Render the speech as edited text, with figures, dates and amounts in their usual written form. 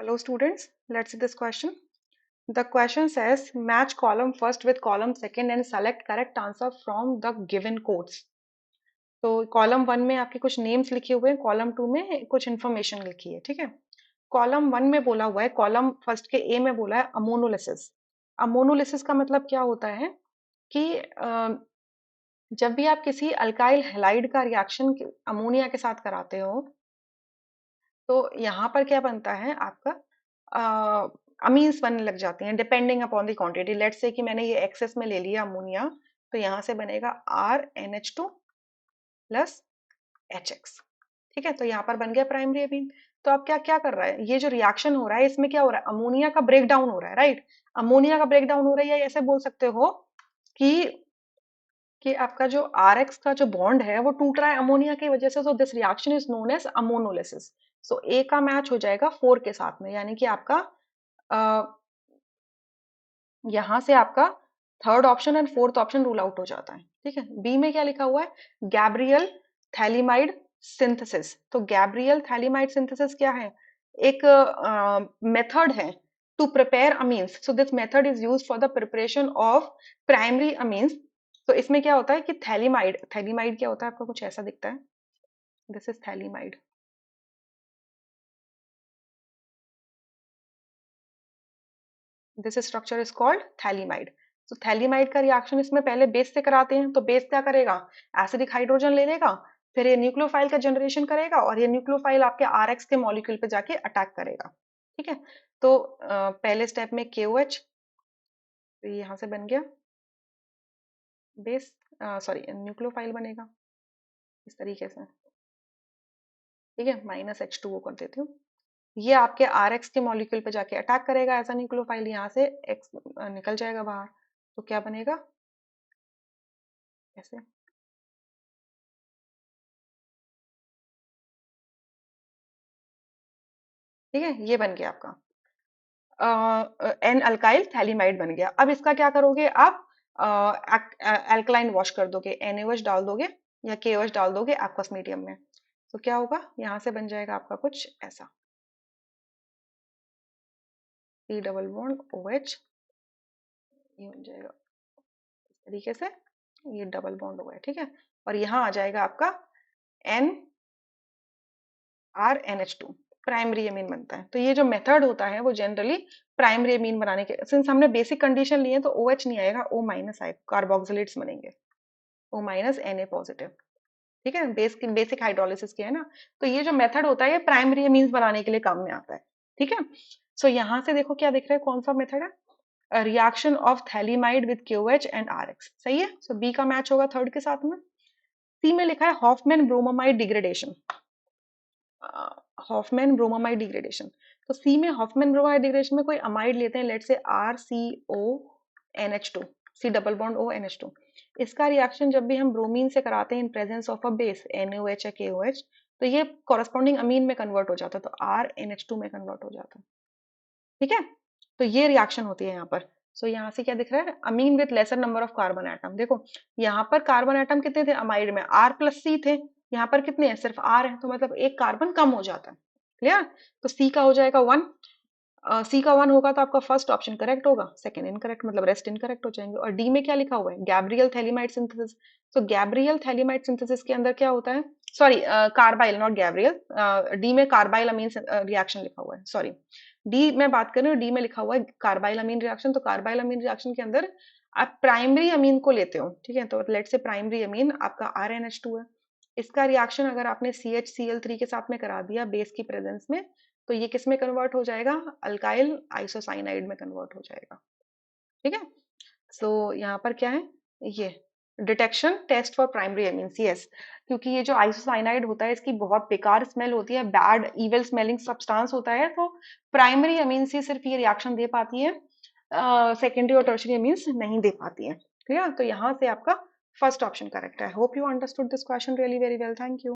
Hello students, let's see this question. The question says match column first with column second and select correct answer from the given quotes. तो column one में आपके कुछ names लिखे हुए हैं, column to में कुछ information लिखी है, ठीक है। कॉलम वन में बोला हुआ है, कॉलम फर्स्ट के ए में बोला है अमोनोलिसिस। अमोनोलिसिस का मतलब क्या होता है कि जब भी आप किसी अल्काइल हैलाइड का रिएक्शन अमोनिया के साथ कराते हो तो यहाँ पर क्या बनता है आपका अमीन्स बनने लग जाती हैं depending upon the quantity. Let's say कि मैंने ये एक्सेस में ले लिया अमोनिया, तो यहाँ से बनेगा RNH2 प्लस HX, ठीक है। तो यहाँ पर बन गया प्राइमरी अमीन। तो अब क्या क्या कर रहा है, ये जो रिएक्शन हो रहा है इसमें क्या हो रहा है, अमोनिया का ब्रेक डाउन हो रहा है, राइट। अमोनिया का ब्रेक डाउन हो रहा है, या ऐसे बोल सकते हो कि आपका जो RX का जो बॉन्ड है वो टूट रहा है अमोनिया की वजह से। तो this reaction is known as ammonolysis. So A का मैच हो जाएगा 4 के साथ में, यानी कि आपका यहां से आपका third option and fourth option rule out हो जाता है, ठीक है। बी में क्या लिखा हुआ है, गैब्रियल थैलिमाइड सिंथेसिस। तो गैब्रियल थैलिमाइड सिंथेसिस क्या है, एक मेथड है to prepare amines. So this method is used for the preparation of primary amines. तो इसमें क्या होता है कि थैलिमाइड, थैलिमाइड क्या होता है आपको कुछ ऐसा दिखता है, this is phthalimide. This structure is called phthalimide. तो थैलिमाइड का रिएक्शन इसमें पहले बेस से कराते हैं, तो बेस क्या करेगा, एसिडिक हाइड्रोजन ले लेगा, फिर ये न्यूक्लियोफाइल का जनरेशन करेगा और ये न्यूक्लियोफाइल आपके RX के मॉलिक्यूल पे जाके अटैक करेगा, ठीक है। तो पहले स्टेप में KOH, तो ये यहाँ से बन गया बेस, सॉरी न्यूक्लियोफाइल बनेगा इस तरीके से, ठीक है। -H2O कर देती हूँ। ये आपके RX के मॉलिक्यूल पे जाके अटैक करेगा ऐसा न्यूक्लियोफाइल, यहाँ से X निकल जाएगा बाहर, तो क्या बनेगा ऐसे, ठीक है। ये बन गया आपका एन अल्काइल थैलिमाइड बन गया। अब इसका क्या करोगे आप, एल्कलाइन वॉश कर दोगे, NaOH डाल दोगे या KOH डाल दोगे एक्वस मीडियम में, तो क्या होगा, यहाँ से बन जाएगा आपका कुछ ऐसा, C डबल बॉन्ड OH, ये बन जाएगा इस तरीके से, ये डबल बॉन्ड हुआ है, ठीक है। और यहाँ आ जाएगा आपका NRNH2, प्राइमरी अमीन बनता है। तो ये जो मेथड होता है वो जनरली प्राइमरी अमीन बनाने के, सिंस हमने बेसिक कंडीशन लिए तो OH नहीं आएगा, O माइनस आएगा, कार्बोक्सिलेट्स बनेंगे, O माइनस Na पॉजिटिव, ठीक है। बेसिक हाइड्रोलिसिस की है ना। तो ये जो मेथड होता है ये प्राइमरी अमीन्स बनाने के लिए काम में आता है, ठीक है। सो यहाँ से देखो क्या दिख रहा है, कौन सा मेथड है, reaction of phthalimide with KOH and RX, सही है। सो बी का मैच होगा थर्ड के साथ में। सी में लिखा है Hofmann bromamide degradation, Hofmann bromamide degradation. तो सी में हॉफमैन ब्रोमामाइड डिग्रेडेशन में कोई अमाइड लेते हैं, लेट से RCONH2, C double bond ONH2। इसका रिएक्शन जब भी हम ब्रोमीन से कराते हैं in presence of a base NaOH या KOH, तो ये कॉरेस्पॉन्डिंग अमीन में कन्वर्ट हो जाता है, तो RNH2 में कन्वर्ट हो जाता है, ठीक है। तो ये रिएक्शन होती है यहाँ पर। सो यहाँ से क्या दिख रहा है, amine with lesser number of carbon atom. देखो यहाँ पर कार्बन एटम कितने थे अमाइड में, R+C थे, यहाँ पर कितने हैं, सिर्फ R है, तो मतलब एक कार्बन कम हो जाता है, क्लियर। तो सी का हो जाएगा 1, सी का 1 होगा तो आपका फर्स्ट ऑप्शन करेक्ट होगा, सेकंड इनकरेक्ट, मतलब रेस्ट इनकरेक्ट हो जाएंगे। और डी में क्या लिखा हुआ है, गैब्रियल थैलिमाइड सिंथेसिस। तो गैब्रियल थैलिमाइड सिंथेसिस के अंदर क्या होता है, sorry carbyl not Gabriel, D में कार्बाइल अमीन रिएक्शन लिखा हुआ है, सॉरी डी में बात कर रही हूँ, डी में लिखा हुआ है कार्बाइल अमीन रिएक्शन। तो कार्बाइल अमीन रिएक्शन के अंदर आप प्राइमरी अमीन को लेते हो, ठीक है। तो लेट से प्राइमरी अमीन आपका RNH2 है, इसका रिएक्शन अगर आपने CHCl3 के साथ में करा दिया बेस की प्रेजेंस में, तो ये किस में कन्वर्ट हो जाएगा, अल्काइल आइसोसाइनाइड में कन्वर्ट हो जाएगा, ठीक है। सो यहाँ पर क्या है, ये detection test for primary amines, yes, क्योंकि ये जो आइसोसाइनाइड होता है इसकी बहुत बेकार स्मेल होती है, बैड इविल स्मेलिंग सब्सटेंस होता है। तो प्राइमरी अमीन्स ही सिर्फ ये रिएक्शन दे पाती है, सेकेंडरी और टर्शरी अमीन्स नहीं दे पाती है, क्लियर। तो यहाँ से आपका फर्स्ट ऑप्शन करेक्ट है। Hope you understood this question really very well, thank you.